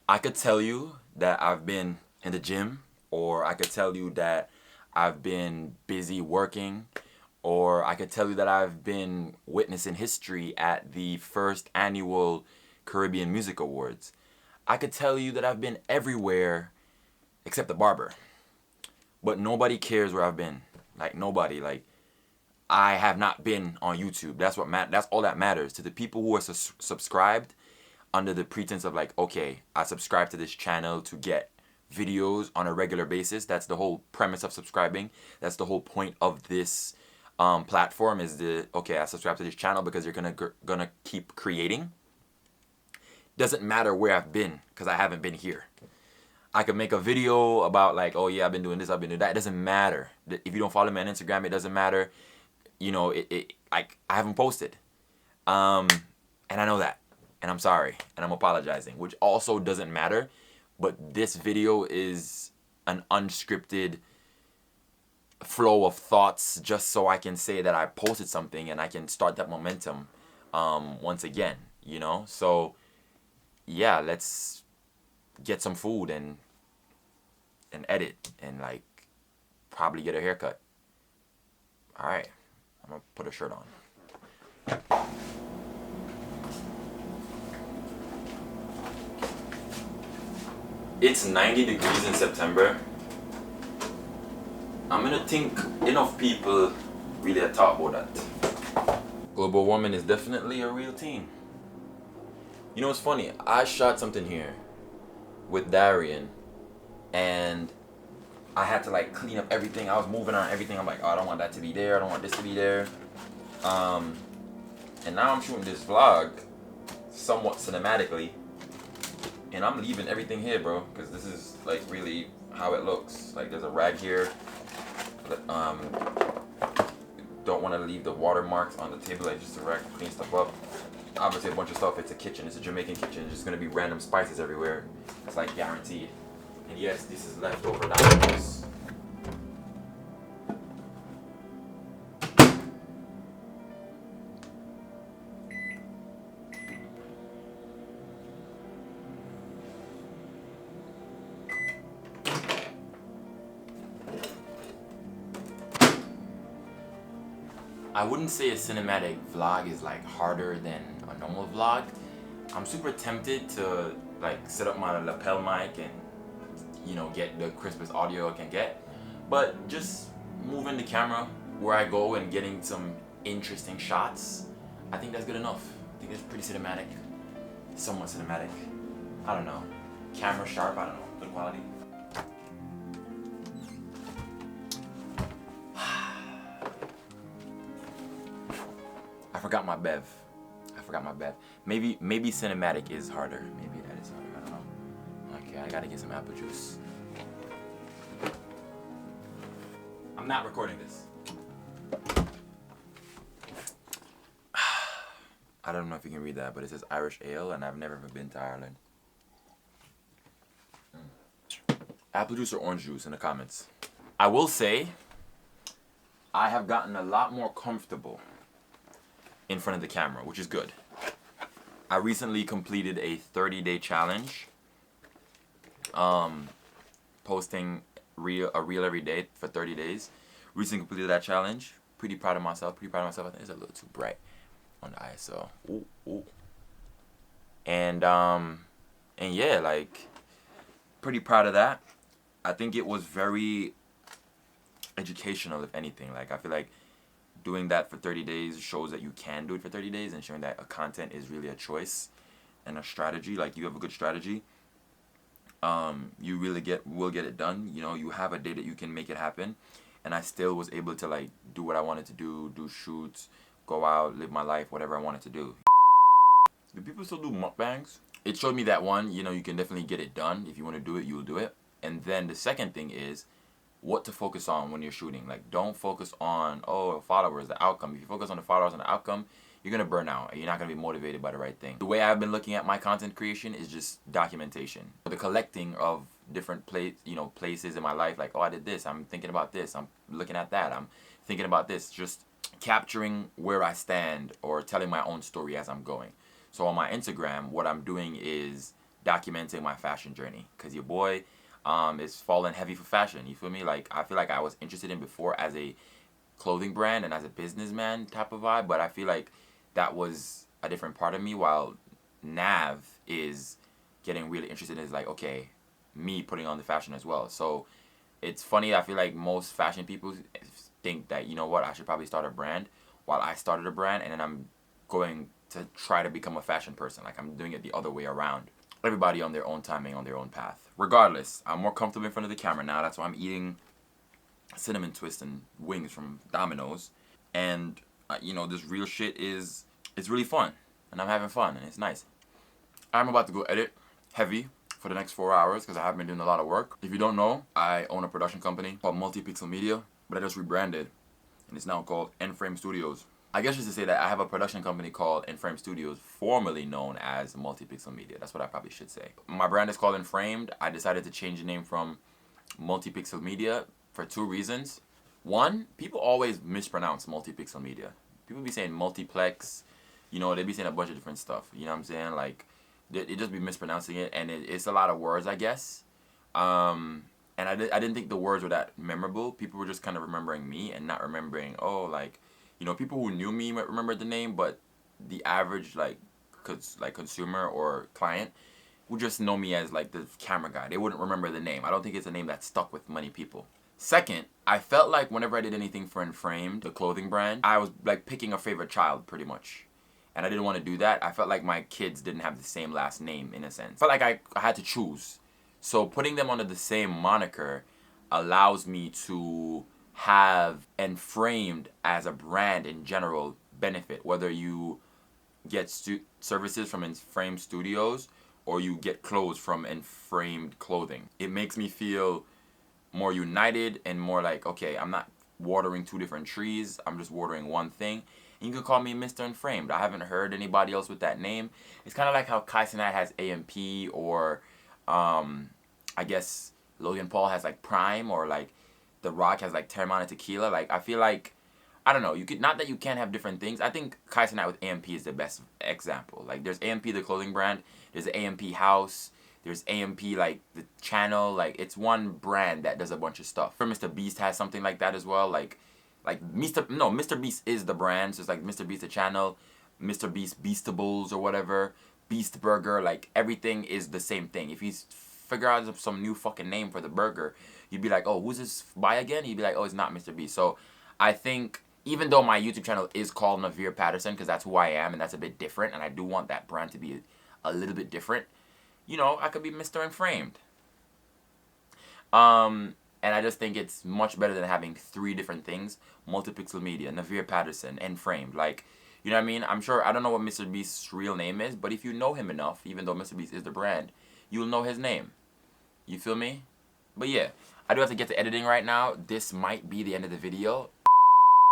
I could tell you that I've been in the gym, or I could tell you that I've been busy working, or I could tell you that I've been witnessing history at the first annual Caribbean Music Awards. I could tell you that I've been everywhere except the barber. But nobody cares where I've been. Like nobody. Like I have not been on YouTube. That's all that matters to the people who are subscribed under the pretense of like, okay, I subscribe to this channel to get videos on a regular basis. That's the whole premise of subscribing. That's the whole point of this platform is okay, I subscribe to this channel because you're gonna keep creating. Doesn't matter where I've been because I haven't been here. I could make a video about like, oh yeah, I've been doing this, I've been doing that. It doesn't matter. If you don't follow me on Instagram, it doesn't matter. You know, I haven't posted. And I know that. And I'm sorry. And I'm apologizing. Which also doesn't matter. But this video is an unscripted flow of thoughts just so I can say that I posted something and I can start that momentum once again, you know? So yeah, let's get some food and edit and like probably get a haircut. All right, I'm gonna put a shirt on. It's 90 degrees in September. I'm gonna think enough people really talk about that. Global warming is definitely a real thing. You know what's funny? I shot something here with Darian and I had to like clean up everything. I was moving on everything. I'm like, oh, I don't want that to be there. I don't want this to be there. And now I'm shooting this vlog somewhat cinematically. And I'm leaving everything here, bro, because this is like really how it looks. Like there's a rag here. Don't want to leave the watermarks on the table. Like just a rag to clean stuff up. Obviously a bunch of stuff. It's a kitchen. It's a Jamaican kitchen. There's just gonna be random spices everywhere. It's like guaranteed. And yes, this is leftover nachos. I wouldn't say a cinematic vlog is like harder than a normal vlog. I'm super tempted to like set up my lapel mic and you know get the crispest audio I can get, but just moving the camera where I go and getting some interesting shots, I think that's good enough. I think it's pretty cinematic, somewhat cinematic. I don't know, camera sharp. I don't know, good quality. I forgot my bev. Maybe cinematic is harder. Maybe that is harder. I don't know. Okay, I gotta get some apple juice. I'm not recording this. I don't know if you can read that, but it says Irish ale, and I've never been to Ireland. Apple juice or orange juice in the comments. I will say, I have gotten a lot more comfortable in front of the camera, which is good. I recently completed a 30-day challenge, posting a reel every day for 30 days. Recently completed that challenge. Pretty proud of myself. I think it's a little too bright on the ISO. Ooh, ooh. And yeah, like pretty proud of that. I think it was very educational, if anything. Like I feel like doing that for 30 days shows that you can do it for 30 days and showing that a content is really a choice and a strategy. Like you have a good strategy, you really will get it done. You know, you have a day that you can make it happen. And I still was able to like do what I wanted to do shoots, go out, live my life, whatever I wanted to do. Do people still do mukbangs? It showed me that one, you know, you can definitely get it done. If you want to do it, you will do it. And then the second thing is what to focus on when you're shooting. Like don't focus on, oh, followers, the outcome. If you focus on the followers and the outcome, you're gonna burn out and you're not gonna be motivated by the right thing. The way I've been looking at my content creation is just documentation. The collecting of different places in my life, like, oh, I did this, I'm thinking about this, I'm looking at that, I'm thinking about this, just capturing where I stand or telling my own story as I'm going. So on my Instagram, what I'm doing is documenting my fashion journey, because your boy is falling heavy for fashion. You feel me? Like, I feel like I was interested in before as a clothing brand and as a businessman type of vibe, but I feel like that was a different part of me, while Nav is getting really interested in, is like, okay, me putting on the fashion as well. So it's funny, I feel like most fashion people think that, you know what, I should probably start a brand, while I started a brand and then I'm going to try to become a fashion person. Like, I'm doing it the other way around. Everybody on their own timing, on their own path. Regardless, I'm more comfortable in front of the camera now. That's why I'm eating cinnamon twist and wings from Domino's. And you know, this real shit is, it's really fun, and I'm having fun, and it's nice. I'm about to go edit heavy for the next 4 hours because I have been doing a lot of work. If you don't know, I own a production company called Multipixel Media, but I just rebranded, and it's now called N-Frame Studios. I guess just to say that I have a production company called N-Frame Studios, formerly known as Multipixel Media. That's what I probably should say. My brand is called N-Framed. I decided to change the name from Multipixel Media for 2 reasons. One, people always mispronounce Multipixel Media. People be saying multiplex, you know, they be saying a bunch of different stuff. You know what I'm saying? Like, they just be mispronouncing it, and it's a lot of words, I guess. And I didn't think the words were that memorable. People were just kind of remembering me and not remembering, oh, like, you know, people who knew me might remember the name, but the average, like consumer or client would just know me as, like, the camera guy. They wouldn't remember the name. I don't think it's a name that stuck with many people. Second, I felt like whenever I did anything for N-Framed, the clothing brand, I was, like, picking a favorite child, pretty much. And I didn't want to do that. I felt like my kids didn't have the same last name, in a sense. I felt like I had to choose. So putting them under the same moniker allows me to have N-Framed as a brand in general benefit, whether you get services from N-Framed Studios or you get clothes from N-Framed Clothing. It makes me feel more united and more like, okay, I'm not watering 2 different trees, I'm just watering one thing. And you can call me Mr. N-Framed. I haven't heard anybody else with that name. It's kind of like how Kai Cenat has AMP, or I guess Logan Paul has, like, Prime, or, like, The Rock has, like, Terramana Tequila. Like, I feel like, I don't know, you could, not that you can't have different things. I think Kai Cenat with AMP is the best example. Like, there's AMP, the clothing brand, there's the AMP house, there's AMP, like, the channel. Like, it's one brand that does a bunch of stuff. Mr. Beast has something like that as well. Like Mr. Beast is the brand, so it's like Mr. Beast the channel, Mr. Beast Beastables or whatever, Beast Burger, like, everything is the same thing. If he's figure out some new fucking name for the burger, you'd be like, oh, who's this by again? You'd be like, oh, it's not Mr. Beast. So I think, even though my YouTube channel is called Navir Patterson, because that's who I am, and that's a bit different, and I do want that brand to be a little bit different, you know, I could be Mr. N-Framed. And I just think it's much better than having 3 different things. Multipixel Media, Navir Patterson, N-Framed. Like, you know what I mean? I'm sure, I don't know what Mr. Beast's real name is, but if you know him enough, even though Mr. Beast is the brand, you'll know his name. You feel me? But yeah, I do have to get to editing right now. This might be the end of the video.